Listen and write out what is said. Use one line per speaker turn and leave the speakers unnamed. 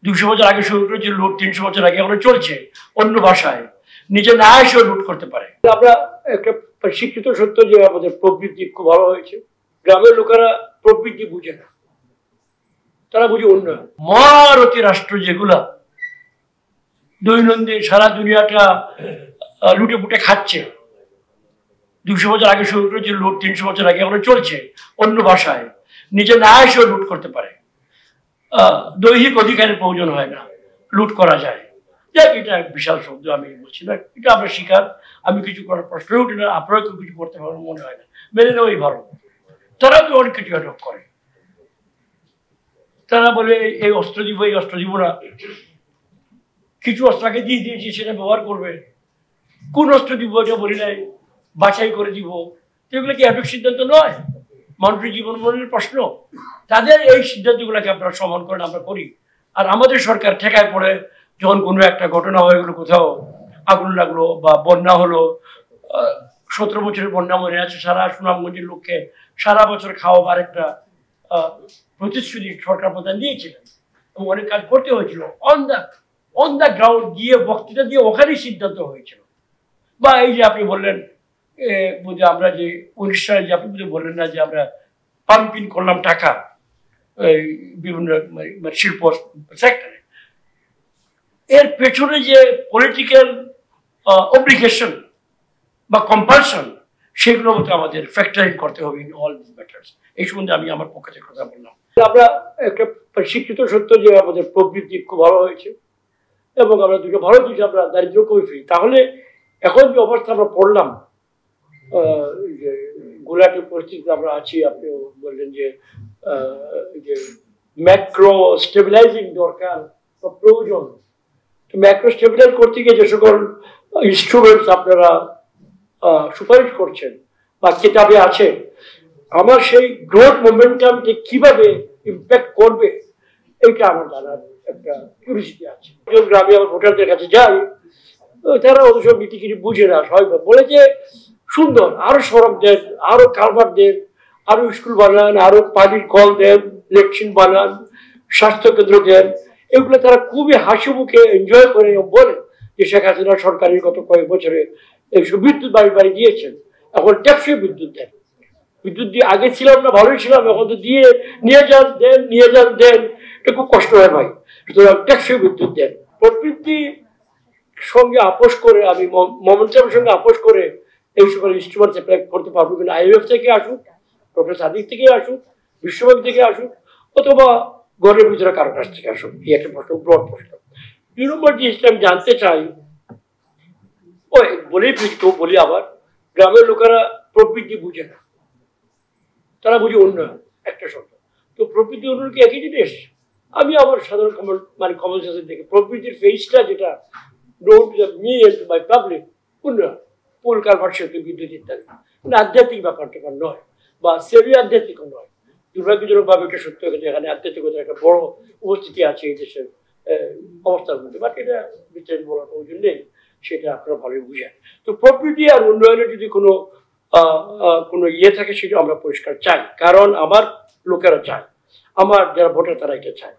200 বছর আগে শুরু করেছে লুট, 300 বছর আগে এখনো চলছে অন্য ভাষায়। নিজে না এসেও লুট করতে পারে। আমরা একটা শিক্ষিত সত্য যে আমাদের প্রবৃত্তি খুব ভালো হয়েছে। গ্রামের লোকেরা প্রবৃত্তি বুঝে না, তারা বুঝে উন্নয়ন। মহারথী রাষ্ট্র যেগুলা দৈনন্দিন সারা দুনিয়াটা লুটে পুটে খাচ্ছে, 200 বছর আগে শুরু করেছে লুট, 300 বছর আগে এখনো চলছে অন্য ভাষায়। নিজে না এসেও লুট করতে পারে। দৈহিক অধিকারের প্রয়োজন হয় না, লুট করা যায়। যাক, এটা বিশাল শব্দ, আমি বলছি না, এটা আমরা শিকার। আমি কিছু করার প্রশ্ন উঠে না, আপনারা কেউ কিছু করতে পারবেন মনে হয় না, মেনে নেওয়াই ভালো। তারা তো অনেক কিছু আটক করে। তারা বলে এই অস্ত্র দিব, এই অস্ত্র দিব না। কিছু অস্ত্রকে দিয়ে দিয়েছি, সেটা ব্যবহার করবে। কোন অস্ত্র দিব এটা বলি নাই, বাছাই করে দিব। এগুলো কি একক সিদ্ধান্ত নয়? মানুষের জীবন মরণের প্রশ্ন। তাদের এই সিদ্ধান্তগুলোকে আপনারা সমান করেন, আমরা করি। আর আমাদের সরকার ঠেকায় পড়ে যখন কোনো একটা ঘটনা হয়ে গেলো, কোথাও আগুন লাগলো বা বন্যা হলো, 17 বছরের বন্যা মনে আছে সারা সুনামগঞ্জের লোককে সারা বছর খাওয়াবার একটা প্রতিশ্রুতি সরকার প্রধান দিয়েছিলেন এবং অনেক কাজ করতে হয়েছিল। অন দ্য গ্রাউন্ড গিয়ে বক্তৃতা দিয়ে ওখানেই সিদ্ধান্ত হয়েছিল। বা এই যে আপনি বললেন আমরা যে 19 সালে যে আপনি বললেন না যে আমরা পাম্পিং করলাম টাকা বিভিন্ন শিল্প সেক্টরে, এর পেছনে যে পলিটিক্যাল অব্লিগেশন বা কম্পালশন, সেগুলো মতো আমাদের ফ্যাক্টরিং করতে হবে ইন অল দিস ম্যাটার্স। এই সম্বন্ধে আমি আমার পক্ষে কথা বললাম। আমরা একটা শিক্ষিত সত্য যে আমাদের প্রবৃত্তি খুব ভালো হয়েছে এবং আমরা আমরা দারিদ্র কমে ফিরি। তাহলে এখন যে অবস্থা আমরা পড়লাম, যে গোলাটের পরিস্থিতিতে আমরা আছি, আপনিও বললেন যে ম্যাক্রো স্টেবিলাইজিং দরকার বা প্রয়োজন। ম্যাক্রো স্টেবিলাইজ করতে গিয়ে যে সকল ইনস্ট্রুমেন্টস আপনারা সুপারিশ করছেন বা কিতাবে আছে, আমার সেই গ্রোথ মোমেন্টামকে কিভাবে ইম্প্যাক্ট করবে এইটা আমার জানার একটা কিউরিসিটি আছে। গ্রামে আমার ভোটারদের কাছে যাই, তারা ওদের সব নীতিগিরি বুঝে না। সবাই বলে যে সুন্দর, আরো সড়ক দেন, আরো কালভার্ট দেন, আরো স্কুল বানান, আরো পানির কল দেন, ইলেকট্রিক বানান, স্বাস্থ্যকেন্দ্র দেন। এগুলো তারা খুবই হাসি মুখে এনজয় করে বলে যে শেখ হাসিনা সরকারের গত কয়েক বছরে এইসব বিদ্যুৎ বাড়ি বাড়ি দিয়েছেন। এখন টেকসই বিদ্যুৎ দেন। বিদ্যুৎ দিয়ে আগে ছিলাম না, ভালোই ছিলাম, এখন তো দিয়ে নিয়ে যান দেন, নিয়ে যান দেন, এটা খুব কষ্ট হয় ভাই। সুতরাং টেকসই বিদ্যুৎ দেন। প্রকৃতির সঙ্গে আপোষ করে, আমি মোমেন্টামের সঙ্গে আপোষ করে এই সকল ইনস্ট্রুমেন্ট অ্যাপ্লাই করতে পারবো কিনা। IMF থেকে আসুক, প্রফেসর সাদিক থেকে আসুক, বিশ্বব্যাংক থেকে আসুক, অথবা ঘরের ভিতরে কারো কাছ থেকে আসুক। এই একটা প্রশ্ন, ব্রড প্রশ্ন। 2 নম্বর জিনিসটা আমি জানতে চাই, বলি আবার, গ্রামের লোকেরা প্রবৃত্তি বুঝে না, তারা বুঝে উন্নয়ন, একটা শব্দ। তো প্রবৃত্তি উন্নয়ন কি একই জিনিস? আমি আমার সাধারণ কমন সেন্সের দেখে প্রবৃত্তির ফেসটা যেটা বাই পাবলিক, উন্নয়ন, পুল কালভার্ট সেতু, বিদ্যুৎ ইত্যাদি। আধ্যাত্মিক ব্যাপারটা নয় বা সেমি আধ্যাত্মিক নয়। দুর্ভাগ্যজনকভাবে এটা সত্য হয়েছে, এখানে আধ্যাত্মিকতার একটা বড় উপস্থিতি আছে এই দেশের অবস্থার মধ্যে। বাট এটা বিস্তারিত বলার প্রয়োজন নেই, সেটা আপনারা ভালোই বুঝেন। তো প্রবৃত্তি আর উন্নয়নের যদি কোনো ইয়ে থাকে, সেটা আমরা পরিষ্কার চাই, কারণ আমার লোকেরা চায়, আমার যারা ভোটার তারা এটা চায়।